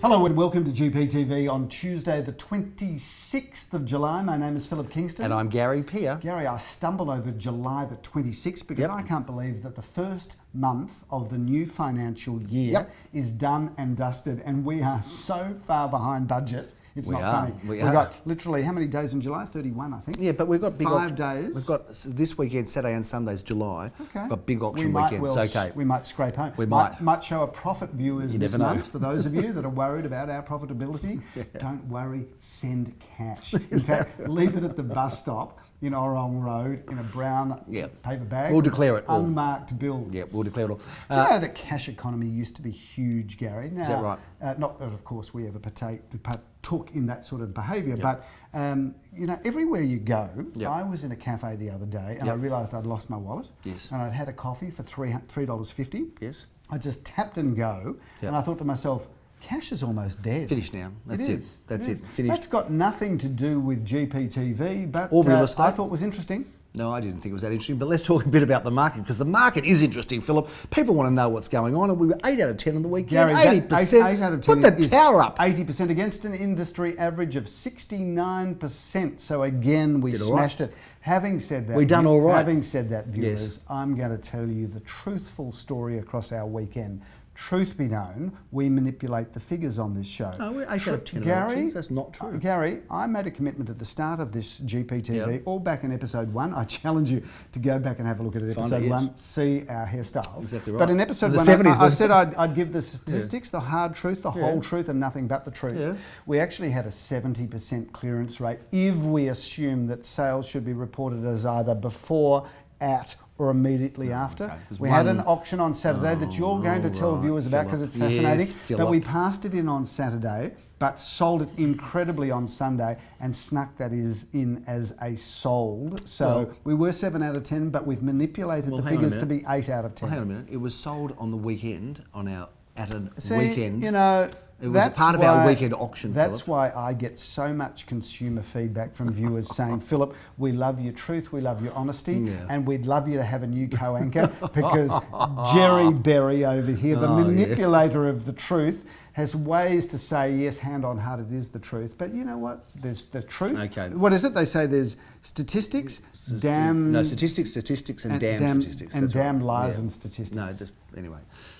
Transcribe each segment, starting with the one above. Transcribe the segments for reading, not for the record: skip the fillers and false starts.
Hello and welcome to GPTV on Tuesday the 26th of July. My name is Philip Kingston. And I'm Gary Peer. Gary, I stumbled over July the 26th because I can't believe that the first month of the new financial year is done and dusted, and we are so far behind budget. It's not funny. We've got literally, how many days in July? 31, I think. Yeah, but we've got big 5 days. We've got this weekend, Saturday and Sunday's July. Okay. We've got big auction weekends. Okay. We might scrape home. We might show a profit, viewers, this month. know. For those of you that are worried about our profitability, don't worry, send cash. In fact, leave it at the bus stop in Orong Road in a brown paper bag. We'll declare it all. Unmarked bill. Yeah, we'll declare it all. Do you know the cash economy used to be huge, Gary? Now, is that right? Not that, of course, we ever partook in that sort of behaviour, but you know, everywhere you go, I was in a cafe the other day and I realised I'd lost my wallet. Yes. And I'd had a coffee for $3.50. Yes. I just tapped and go, and I thought to myself, cash is almost dead. Finished now. That's it. That's it. Finished. That's got nothing to do with GPTV, but or real estate. I thought was interesting. No, I didn't think it was that interesting, but let's talk a bit about the market, because the market is interesting, Philip. People want to know what's going on, and we were 8 out of 10 on the weekend. Gary, 80%. 8 out of 10 Put the tower up. 80% against an industry average of 69%. So again, we smashed it. Having said that, we done all right. Having said that, viewers, I'm going to tell you the truthful story across our weekend. Truth be known, we manipulate the figures on this show. No, we're 8 out of 10 Gary, auctions. That's not true. Gary, I made a commitment at the start of this GPTV, all back in episode 1. I challenge you to go back and have a look at episode 1, see our hairstyles. Exactly right. But in episode 1, I said I'd give the statistics, the hard truth, the whole truth, and nothing but the truth. Yeah. We actually had a 70% clearance rate if we assume that sales should be reported as either before, at, or immediately after. Okay. We had an auction on Saturday that you're going to tell viewers about because it's fascinating. But we passed it in on Saturday, but sold it incredibly on Sunday and snuck that in as a sold. So we were 7 out of 10, but we've manipulated the figures to be 8 out of 10. Well, hang on a minute. It was sold on the weekend weekend. You know, it was a part of our weekend auction. That's why I get so much consumer feedback from viewers saying, Philip, we love your truth, we love your honesty, and we'd love you to have a new co-anchor because Jerry Berry over here, the manipulator of the truth, has ways to say, yes, hand on heart, it is the truth. But you know what? There's the truth. Okay. What is it? They say there's statistics, statistics, and damn statistics. And damn lies and statistics. No, just, anyway.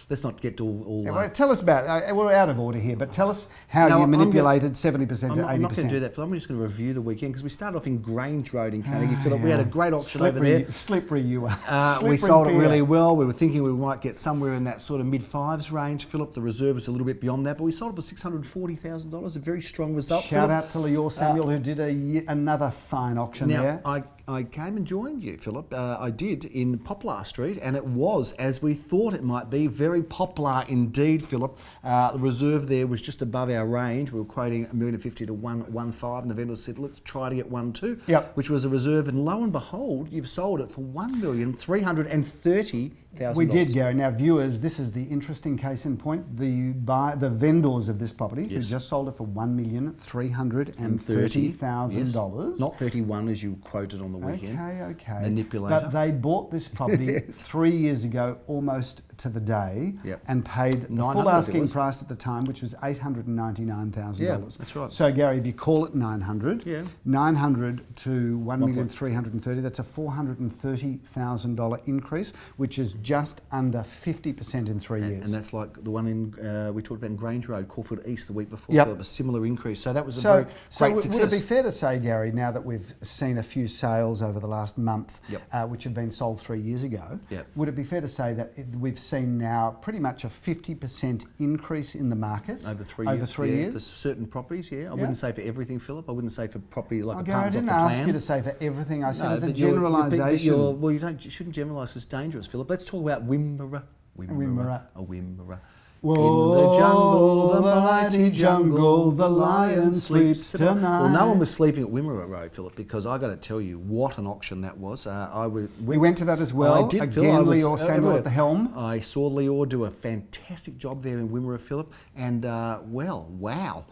Let's not get to all well, tell us about, we're out of order here, but tell us how you manipulated 70% to 80%. I'm not going to do that, Phil. I'm just going to review the weekend because we started off in Grange Road in Carnegie, Philip. We had a great auction over there. Slippery you are. We sold it really well. We were thinking we might get somewhere in that sort of mid-5s range, Philip. The reserve was a little bit beyond that, but we sold it for $640,000, a very strong result. Shout out to Leor Samuel, who did another fine auction there. I came and joined you, Philip. I did in Poplar Street, and it was, as we thought it might be, very popular indeed, Philip. The reserve there was just above our range. We were quoting $1,050,000 to 115, and the vendor said, let's try to get 1.2, which was a reserve, and lo and behold, you've sold it for $1,330,000. We did, Gary. Now, viewers, this is the interesting case in point. The vendors of this property who just sold it for $1,330,000. Not 31 as you quoted on the weekend. Okay. Manipulator. But they bought this property 3 years ago, almost to the day, and paid the full asking price at the time, which was $899,000. Yeah, that's right. So, Gary, if you call it 900, 900 to 1,330,000, that's a $430,000 increase, which is just under 50% in 3 years. And that's like the one in we talked about in Grange Road, Caulfield East, the week before. So a similar increase. So that was a very great success. Would it be fair to say, Gary, now that we've seen a few sales over the last month, which have been sold 3 years ago, would it be fair to say that we've seen now pretty much a 50% increase in the market over 3 years? Over 3 years? For certain properties, I wouldn't say for everything, Philip. I wouldn't say for property like Gary, I apartments didn't off the plan. ask you to say for everything. I said as a generalisation. You shouldn't generalise. It's dangerous, Philip. Let's talk about Wimmera. Whoa, in the jungle, the mighty jungle, the lion sleeps tonight. Well, no one was sleeping at Wimmera Road, Philip, because I got to tell you what an auction that was. We went to that as well. I did, Again, Leor Samuel at the helm. I saw Leor do a fantastic job there in Wimmera, Philip, and wow.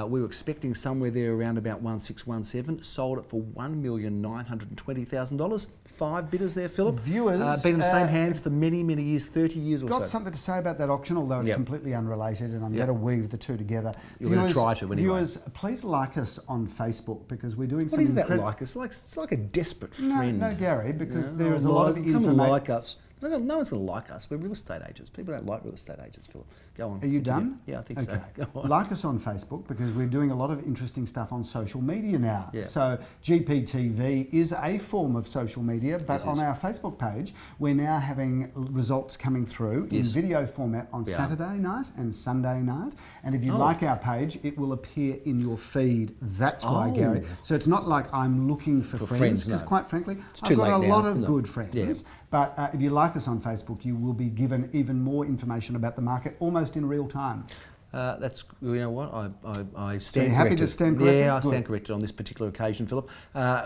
We were expecting somewhere there around about 1617. Sold it for $1,920,000. 5 bidders there, Philip. Viewers, been in the same hands for many, many years, 30 years or so. Got something to say about that auction, although it's completely unrelated, and I'm going to weave the two together. You're going to try to, anyway. Viewers, please like us on Facebook, because we're doing What is that like? It's like a desperate friend. No, Gary, because there is a lot of information. Come like us. No one's going to like us. We're real estate agents. People don't like real estate agents, Philip. Go on. Are you done? Yeah, I think okay. so. Go on. Like us on Facebook, because we're doing a lot of interesting stuff on social media now. Yeah. So GPTV is a form of social media, but on our Facebook page, we're now having results coming through in video format on Saturday night and Sunday night. And if you like our page, it will appear in your feed. That's why, Gary. So it's not like I'm looking for friends, because quite frankly, I've got a lot of good friends. Yeah. But if you like us on Facebook, you will be given even more information about the market almost in real time. That's, you know what, I stand so you're corrected. Happy to stand corrected? Yeah, I stand corrected on this particular occasion, Philip.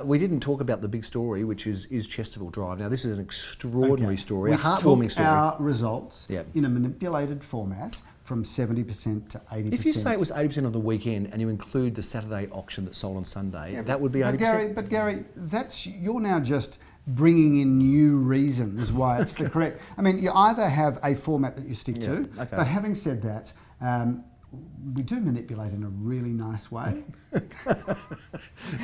We didn't talk about the big story, which is Chesterville Drive. Now, this is an extraordinary story, a heartwarming story. Our results in a manipulated format from 70% to 80%. If you say it was 80% of the weekend and you include the Saturday auction that sold on Sunday, that would be 80%. But Gary, you're now just bringing in new reasons why it's the correct. I mean, you either have a format that you stick to, but having said that, we do manipulate in a really nice way.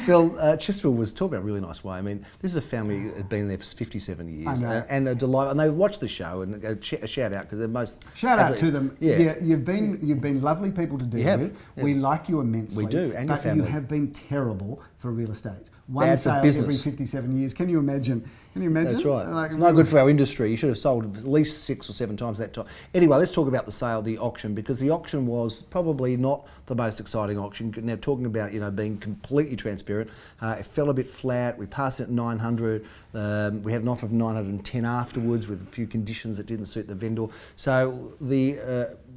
Phil, Chesterville was talking about a really nice way. I mean, this is a family that had been there for 57 years, and a delight. And they watch the show, and a shout out, because they're most out to them. Yeah, you've been lovely people to deal with. We like you immensely. We do, and your but family. you have been terrible for real estate. One Bad sale for business. every 57 years. Can you imagine? That's right. It's not good for our industry. You should have sold at least 6 or 7 times that time. Anyway, let's talk about the sale, the auction, because the auction was probably not the most exciting auction. Now, talking about being completely transparent, it fell a bit flat. We passed it at 900. We had an offer of 910 afterwards with a few conditions that didn't suit the vendor. So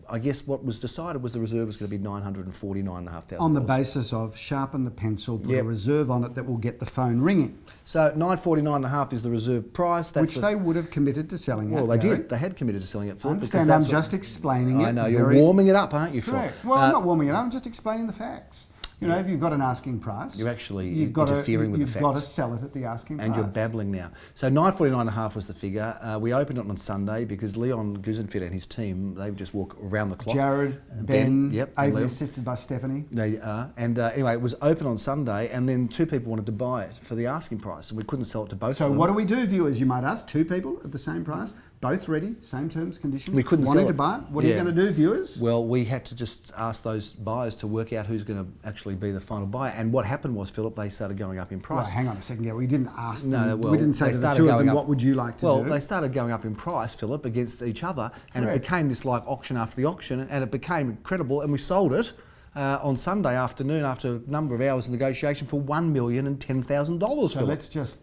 I guess what was decided was the reserve was going to be $949,500. On the basis of sharpen the pencil, put a reserve on it that will get the phone ringing. So $949,500 is the reserve price. That's which they would have committed to selling it. Well, they did. They had committed to selling it, Philip. I understand. I'm just explaining it. I know. You're warming it up, aren't you, Phil? Correct. Well, I'm not warming it up. I'm just explaining the facts. If you've got an asking price, you're actually interfering with the facts. You've got to sell it at the asking price. And you're babbling now. So $949,500 was the figure. We opened it on Sunday because Leon Guzenfit and his team, they would just walk around the clock. Jared, Ben, ably assisted by Stephanie. They are. And anyway, it was open on Sunday, and then 2 people wanted to buy it for the asking price, and we couldn't sell it to both of them. So what do we do, viewers? You might ask. 2 people at the same price? Both ready, same terms, conditions. We couldn't wanting sell it. to buy it. What are you going to do, viewers? Well, we had to just ask those buyers to work out who's going to actually be the final buyer. And what happened was, Philip, they started going up in price. Well, hang on a second, Gary. We didn't ask them. No, well, we didn't say to the 2 of them, what would you like to do? Well, they started going up in price, Philip, against each other, and it became this like auction after the auction, and it became incredible, and we sold it on Sunday afternoon after a number of hours of negotiation for $1,010,000. So let's just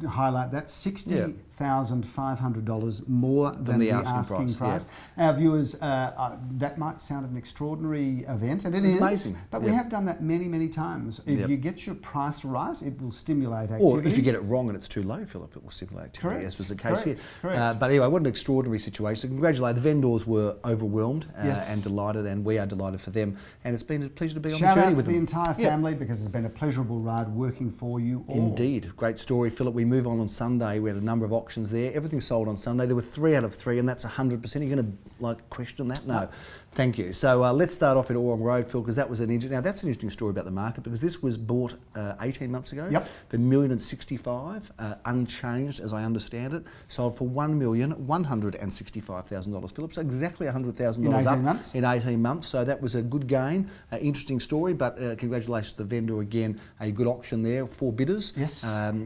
highlight that $60,500 more than the asking price. Our viewers, that might sound an extraordinary event, and it is amazing. But we have done that many, many times. If you get your price right, it will stimulate activity. Or if you get it wrong and it's too low, Philip, it will stimulate activity, as was the case here. But anyway, what an extraordinary situation. So congratulate. The vendors were overwhelmed and delighted, and we are delighted for them. And it's been a pleasure to be on the journey with them. Shout out to the entire family, because it's been a pleasurable ride working for you all. Indeed. Great story, Philip. We move on Sunday. We had a number of auctions there. Everything sold on Sunday. There were 3 out of 3, and that's 100%. Are you going to question that? No. Thank you. So let's start off in Orong Road, Phil, because that was an interesting. Now that's an interesting story about the market, because this was bought 18 months ago. For $1,065,000, unchanged as I understand it. Sold for $1,165,000, Philip. So exactly $100,000 in 18 up months. In 18 months. So that was a good gain. Interesting story, but congratulations to the vendor again. A good auction there. 4 bidders.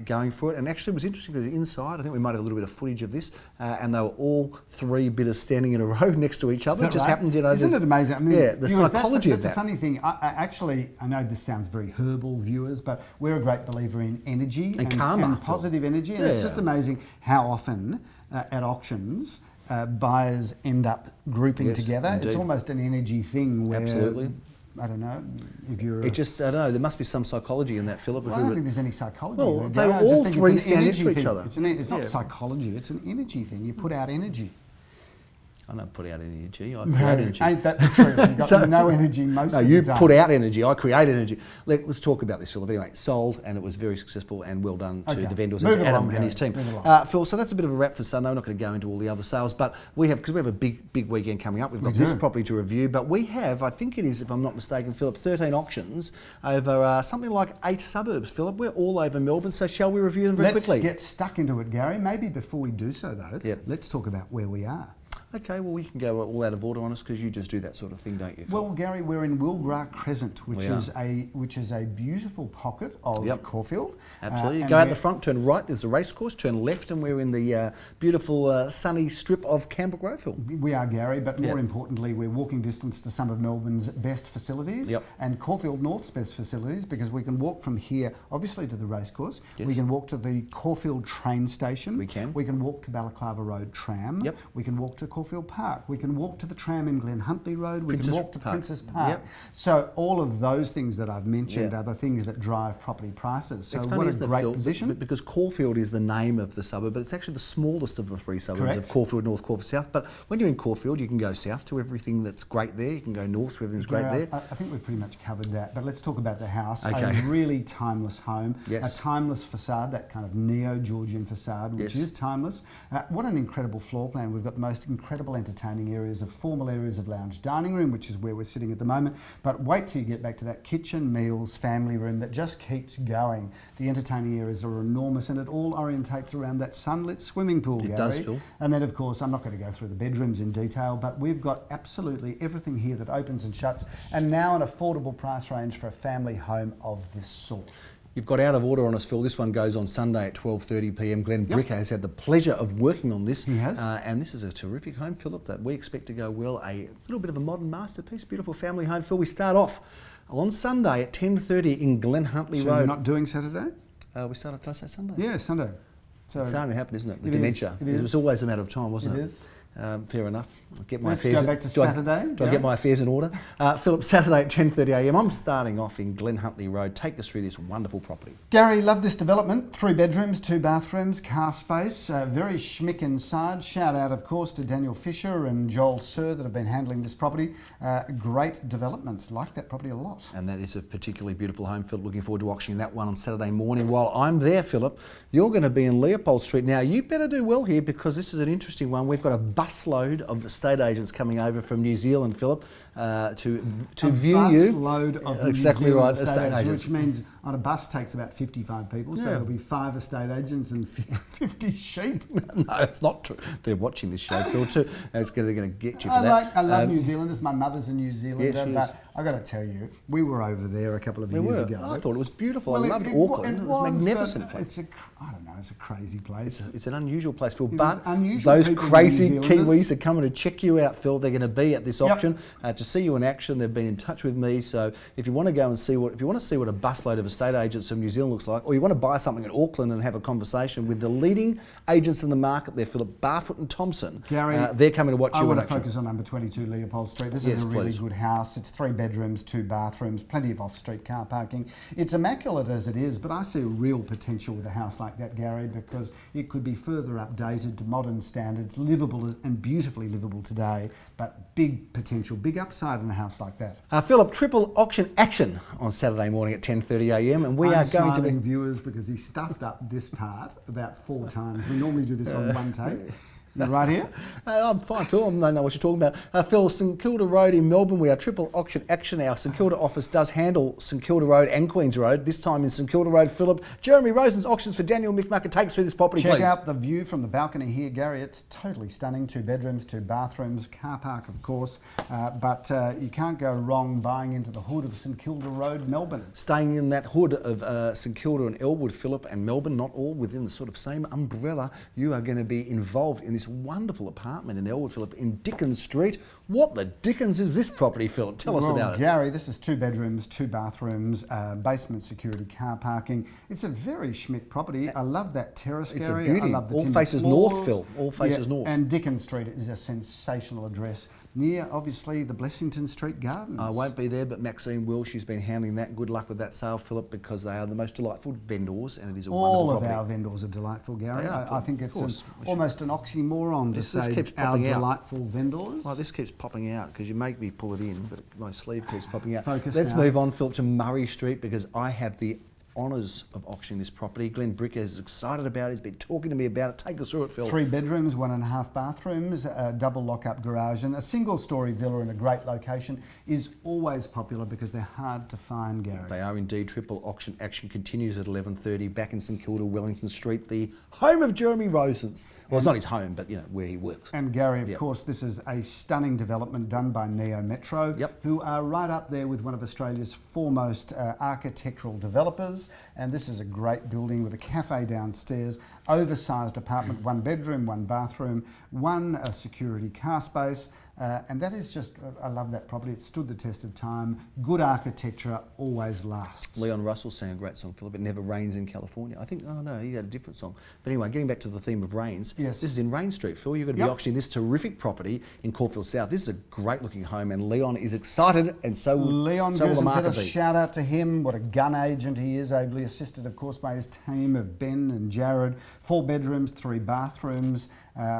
Going for it, and actually it was interesting because inside, I think we might have a little bit of footage of this, and they were all 3 bidders standing in a row next to each other. It just happened, Isn't it amazing? I mean, the psychology of that. That's a funny thing. I know this sounds very herbal, viewers, but we're a great believer in energy and karma, and positive energy, and it's just amazing how often at auctions buyers end up grouping together. Indeed. It's almost an energy thing where I don't know if you're. I don't know. There must be some psychology in that, Philip. Well, I don't think there's any psychology. Well, they were all 3 standing next to each other. It's not psychology. It's an energy thing. You put out energy. I don't put out energy, I create energy. Ain't that the truth? You've got no energy most of the you time. put out energy, I create energy. Let's talk about this, Philip. Anyway, it sold and it was very successful and well done to the vendors and to Adam and his team. Phil, so that's a bit of a wrap for Sunday. I'm not going to go into all the other sales, but because we have a big weekend coming up. We've got this property to review, but we have, I think it is, if I'm not mistaken, Philip, 13 auctions over something like 8 suburbs, Philip. We're all over Melbourne, so shall we review them very quickly? Let's get stuck into it, Gary. Maybe before we do so, though, let's talk about where we are. Okay, well, we can go all out of order on us because you just do that sort of thing, don't you, Phil? Well, Gary, we're in Wilgra Crescent, which is a beautiful pocket of Caulfield. Absolutely. You go out the front, turn right, there's a race course, turn left, and we're in the beautiful sunny strip of Campbell Grove, Phil. We are, Gary, but more importantly, we're walking distance to some of Melbourne's best facilities and Caulfield North's best facilities, because we can walk from here, obviously, to the race course. We can walk to the Caulfield train station. We can. We can walk to Balaclava Road tram. We can walk to Caulfield Park. We can walk to the tram in Glen Huntly Road. We can walk to Princess Park. So all of those things that I've mentioned are the things that drive property prices. So it's what a great position. Because Caulfield is the name of the suburb, but it's actually the smallest of the 3 suburbs of Caulfield North, Caulfield South. But when you're in Caulfield, you can go south to everything that's great there. You can go north to everything's great there. I think we've pretty much covered that. But let's talk about the house. A really timeless home. A timeless facade, that kind of neo-Georgian facade, which is timeless. What an incredible floor plan. We've got the most incredible entertaining areas of formal areas of lounge dining room, which is where we're sitting at the moment. But wait till you get back to that kitchen, meals, family room that just keeps going. The entertaining areas are enormous, and it all orientates around that sunlit swimming pool, Gary. It does, Phil. And then, of course, I'm not going to go through the bedrooms in detail, but we've got absolutely everything here that opens and shuts, and now an affordable price range for a family home of this sort. You've got out of order on us, Phil. This one goes on Sunday at 12:30 p.m. Glenn Bricker has had the pleasure of working on this. He has. And this is a terrific home, Philip, that we expect to go well. A little bit of a modern masterpiece, beautiful family home. Phil, we start off on Sunday at 10:30 in Glen Huntly Road. You're not doing Saturday? We start off class Sunday. Yeah, Sunday. So it's starting to happen, isn't it? The dementia. It was always a matter of time, wasn't it? It is. Fair enough. I'll get my Let's affairs. go back to Saturday. Do I get my affairs in order? Philip, Saturday at 10:30 a.m. I'm starting off in Glen Huntly Road. Take us through this wonderful property. Gary, love this development. 3 bedrooms, 2 bathrooms, car space, very schmick inside. Shout out, of course, to Daniel Fisher and Joel Sir that have been handling this property. Great development. Like that property a lot. And that is a particularly beautiful home, Philip. Looking forward to auctioning that one on Saturday morning. While I'm there, Philip, you're going to be in Leopold Street. Now, you better do well here because this is an interesting one. We've got a busload of estate agents coming over from New Zealand, Philip, to view you. A busload of exactly New right, Zealand estate agents. which means on a bus takes about 55 people, so there'll be 5 estate agents and 50 sheep. No, it's not true. They're watching this show, Phil, too. They're going to get you for that. I love New Zealanders. My mother's a New Zealander, yes, but I've got to tell you, we were over there a couple of years ago. I thought it was beautiful. I loved Auckland. It was a magnificent place. I don't know, it's a crazy place. It's an unusual place, Phil, but unusual those people, crazy New Zealanders. Kiwis are coming to check you out, Phil. They're going to be at this auction to see you in action. They've been in touch with me, so if you want to go and see what a busload of estate agents from New Zealand looks like, or you want to buy something in Auckland and have a conversation with the leading agents in the market there, Philip, Barfoot and Thompson, Gary, they're coming to watch you in action. I want to focus on number 22 Leopold Street. This is a really good house. It's 3 bedrooms, 2 bathrooms, plenty of off-street car parking. It's immaculate as it is, but I see real potential with a house like that, Gary, because it could be further updated to modern standards, livable and beautifully livable today, but big potential, big upside in a house like that. Philip, triple auction action on Saturday morning at 10:30 a.m. and we are going to be viewers because he stuffed up this part about 4 times. We normally do this on one take. You're right here? I'm fine, Phil. I don't know what you're talking about. Phil, St Kilda Road in Melbourne, we are triple auction action. Our St Kilda office does handle St Kilda Road and Queen's Road. This time in St Kilda Road, Philip. Jeremy Rosen's auctions for Daniel Mickmucker takes through this property, please. Check out the view from the balcony here, Gary. It's totally stunning. 2 bedrooms, 2 bathrooms, car park, of course. But you can't go wrong buying into the hood of St Kilda Road, Melbourne. Staying in that hood of St Kilda and Elwood, Philip, and Melbourne, not all within the sort of same umbrella, you are going to be involved in this wonderful apartment in Elwood, Philip, in Dickens Street. What the dickens is this property, Philip? Tell us about it. Gary, this is 2 bedrooms, 2 bathrooms, basement security car parking. It's a very schmick property. I love that terrace, It's Gary. a beauty. I love the All timber faces floors. north, Phil. All faces north. And Dickens Street is a sensational address near, obviously, the Blessington Street Gardens. I won't be there, but Maxine will. She's been handling that. Good luck with that sale, Philip, because they are the most delightful vendors, and it is a wonderful All of property. our vendors are delightful, Gary. They are, I think it's of almost an oxymoron to This say keeps our popping out. delightful vendors. Well, this keeps popping out because you make me pull it in, but my sleeve keeps popping out. Focus Let's now. move on, Philip, to Murray Street because I have the honours of auctioning this property. Glenn Bricker is excited about it. He's been talking to me about it. Take us through it, Phil. 3 bedrooms, 1.5 bathrooms, a double lock-up garage, and a single-storey villa in a great location is always popular because they're hard to find, Gary. They are indeed. Triple auction action continues at 11:30 back in St Kilda, Wellington Street, the home of Jeremy Rosens. Well, it's not his home, but where he works. And Gary, of Yep. course, this is a stunning development done by Neo Metro, Yep. who are right up there with one of Australia's foremost architectural developers. And this is a great building with a cafe downstairs, oversized apartment, 1 bedroom, 1 bathroom, 1 security car space. And that is just, I love that property. It stood the test of time. Good architecture always lasts. Leon Russell sang a great song, Philip. It never rains in California. I think, oh no, he had a different song. But anyway, getting back to the theme of rains, Yes. this is in Rain Street, Phil. You're going to be Yep. auctioning this terrific property in Caulfield South. This is a great looking home, and Leon is excited, and so will Leon the market Gusenfeld, be. shout out to him. What a gun agent he is, ably assisted, of course, by his team of Ben and Jared. 4 bedrooms, 3 bathrooms,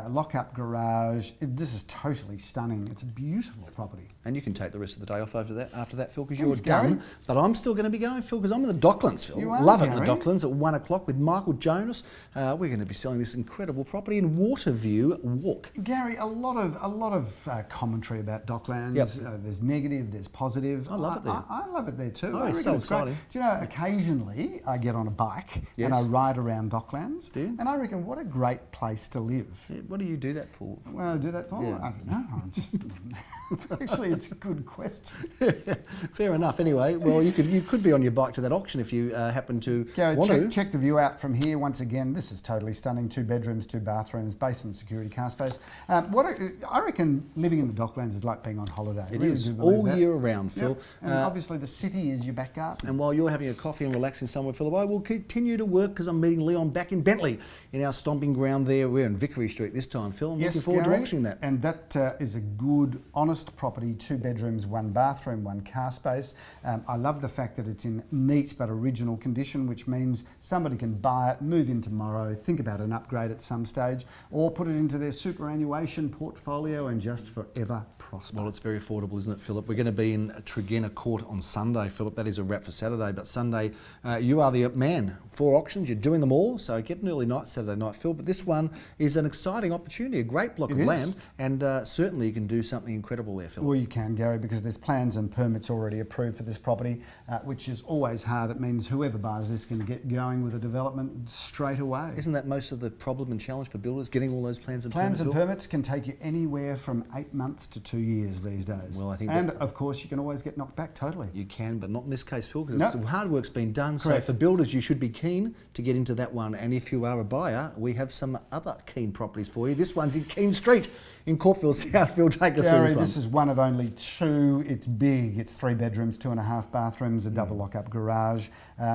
lock-up garage. This is totally stunning. It's a beautiful property. And you can take the rest of the day off after that, Phil, because you're Thanks, done. Gary. But I'm still going to be going, Phil, because I'm in the Docklands, Phil. You are, Love it in the Gary. Docklands at 1 o'clock with Michael Jonas. We're going to be selling this incredible property in Waterview Walk. Gary, a lot of commentary about Docklands. Yep. There's negative, there's positive. I love it there. I love it there too. Oh, I it's reckon so exciting. great. Do you know, occasionally I get on a bike Yes. and I ride around Docklands. Do you? And I reckon what a great place to live. Yeah, what do you do that for? Well, I do that for? Yeah. I don't know. I'm just actually, it's a good question. Fair enough. Anyway, well, you could be on your bike to that auction if you happen to Gary, want to. check the view out from here. Once again, this is totally stunning. 2 bedrooms, 2 bathrooms, basement security car space. I reckon living in the Docklands is like being on holiday. I It really is do believe all that. year round, Phil. Yep. And obviously the city is your back garden. And while you're having a coffee and relaxing somewhere, Philip, I will continue to work because I'm meeting Leon back in Bentley in our stomping ground there. We're in Vickery Street this time, Phil. I'm looking forward to Gary, auctioning that. And that is a good, honest property. 2 bedrooms, 1 bathroom, 1 car space. I love the fact that it's in neat but original condition, which means somebody can buy it, move in tomorrow, think about an upgrade at some stage, or put it into their superannuation portfolio and just forever prosper. Well, it's very affordable, isn't it, Philip? We're going to be in Tregenna Court on Sunday, Philip. That is a wrap for Saturday. But Sunday, you are the man for auctions. You're doing them all. So get an early night Saturday night, Phil. But this one is an exciting opportunity, a great block of is. land. And certainly you can do something incredible there, Philip. Well, you can, Gary, because there's plans and permits already approved for this property, which is always hard. It means whoever buys this can get going with the development straight away. Isn't that most of the problem and challenge for builders, getting all those plans and Plans permits? and Phil? permits can take you anywhere from 8 months to 2 years these days. Well, I think and that- of course, you can always get knocked back totally. You can, but not in this case, Phil, because No. the hard work's been done. Correct. So for builders, you should be keen to get into that one. And if you are a buyer, we have some other keen properties for you. This one's in Keene Street in Caulfield South. Phil, take us through Gary, this one. this is one of only 2. It's big. It's 3 bedrooms, 2.5 bathrooms, a double lock-up garage.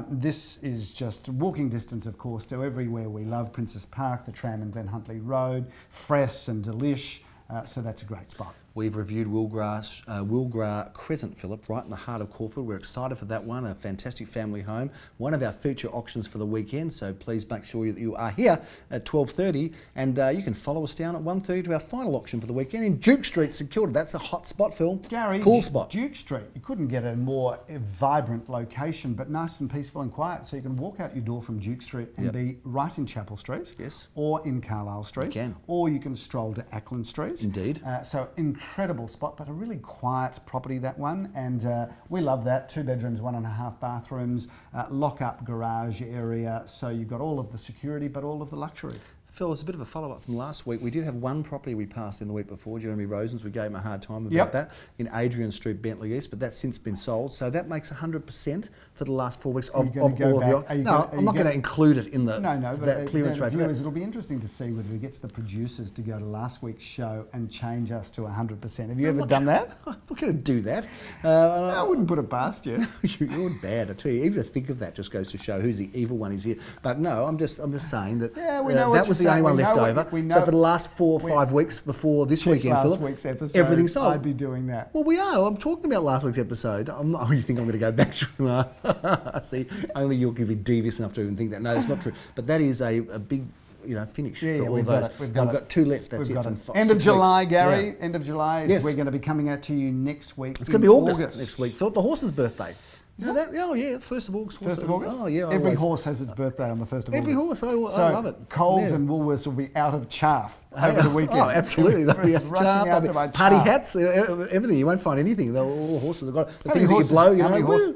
This is just walking distance, of course, to everywhere we love. Princess Park, the tram and Glen Huntley Road, Fress and Delish. So that's a great spot. We've reviewed Wilgra Crescent, Philip, right in the heart of Caulfield. We're excited for that one, a fantastic family home. One of our feature auctions for the weekend, so please make sure that you are here at 12:30, and you can follow us down at 1:30 to our final auction for the weekend in Duke Street, St Kilda. That's a hot spot, Phil. Gary, cool spot. Duke Street. You couldn't get a more vibrant location, but nice and peaceful and quiet. So you can walk out your door from Duke Street and Yep. be right in Chapel Street, Yes. or in Carlisle Street, You can. or you can stroll to Ackland Street. Indeed. So incredible spot, but a really quiet property, that one, and we love that. 2 bedrooms, 1.5 bathrooms, lock-up garage area. So you've got all of the security, but all of the luxury. Phil, it's a bit of a follow-up from last week. We did have one property we passed in the week before, Jeremy Rosens. We gave him a hard time about that in Adrian Street, Bentley East, but that's since been sold. So that makes 100% for the last 4 weeks of all of the... No, I'm not going to include it in the that clearance rate. Viewers, it'll be interesting to see whether he gets the producers to go to last week's show and change us to 100%. Have you ever done that? I'm not going to do that. I wouldn't put it past you. You're bad, I tell you. Even to think of that just goes to show who's the evil one is here. But no, I'm just saying that that was the only one left over. So for the last 4 or 5 weeks before this weekend, Philip, week's episode, everything's sold. I'd be doing that. Well, we are. I'm talking about last week's episode. I'm not. Oh, you think I'm going to go back to? See, only you're going to be devious enough to even think that. No, that's not true. But that is a big, finish for all of those. We've got 2 left. That's it. End of July, Gary. Yeah. End of July. Yes. We're going to be coming out to you next week. It's going to be August next week. Philip, the horse's birthday. Is that? Oh yeah, 1st of August. 1st of August? Oh yeah. Every horse has its birthday on the 1st of August. Every horse, I love it. Coles and Woolworths will be out of chaff over the weekend. Oh, absolutely. They'll be rushing out to buy party chaff. hats, everything. You won't find anything. All horses have got the things that you blow.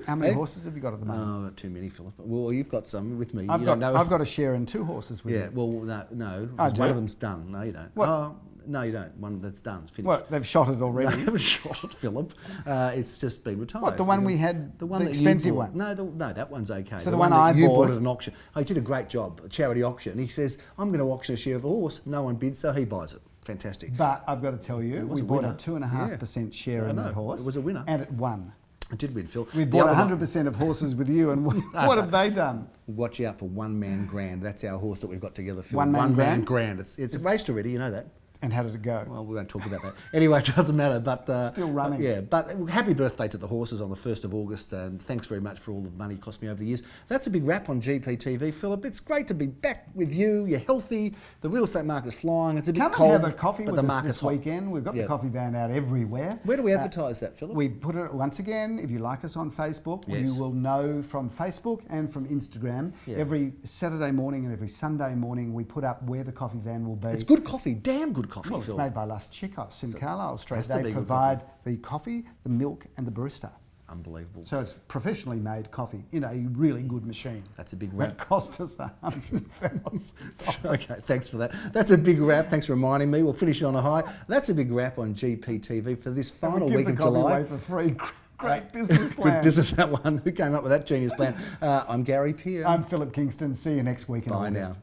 How many horses have you got at the moment? Oh, not too many, Philip. Well, you've got some with me. I've got a share in 2 horses with you. Yeah. Well, no. One of them's done. No, you don't. What? No, you don't. One that's done. It's finished. Well, they've shot it already. No, they've shot it, Philip. It's just been retired. What, the one we had, the expensive one? No, that one's okay. So the one I you bought at an auction. Oh, he did a great job, a charity auction. He says, I'm going to auction a share of a horse. No one bids, so he buys it. Fantastic. But I've got to tell you, we bought a 2.5% share in that horse. It was a winner. And it won. It did win, Phil. We bought 100% of horses with you, and what have they done? Watch out for One Man Grand. That's our horse that we've got together, Phil. One Man Grand. It's raced already, you know that. And how did it go? Well, we won't talk about that. Anyway, it doesn't matter. But still running. But happy birthday to the horses on the 1st of August, and thanks very much for all the money it cost me over the years. That's a big wrap on GPTV, Philip. It's great to be back with you. You're healthy. The real estate market's flying. It's a bit cold. Come and have a coffee with us this hot. weekend. We've got the coffee van out everywhere. Where do we advertise that, Philip? We put it, once again, if you like us on Facebook, you will know from Facebook and from Instagram. Every Saturday morning and every Sunday morning, we put up where the coffee van will be. It's good coffee. Damn good coffee, Phil. It's made by Las Chicos in Carlisle Street. They provide the coffee, the milk, and the barista. Unbelievable. So it's professionally made coffee in a really good machine. That's a big wrap. That cost us $100,000. Okay, thanks for that. That's a big wrap. Thanks for reminding me. We'll finish it on a high. That's a big wrap on GPTV for this final week of July. Away for free. Great business plan. Good business, that one. Who came up with that genius plan? I'm Gary Peer. I'm Philip Kingston. See you next week in August. Bye now.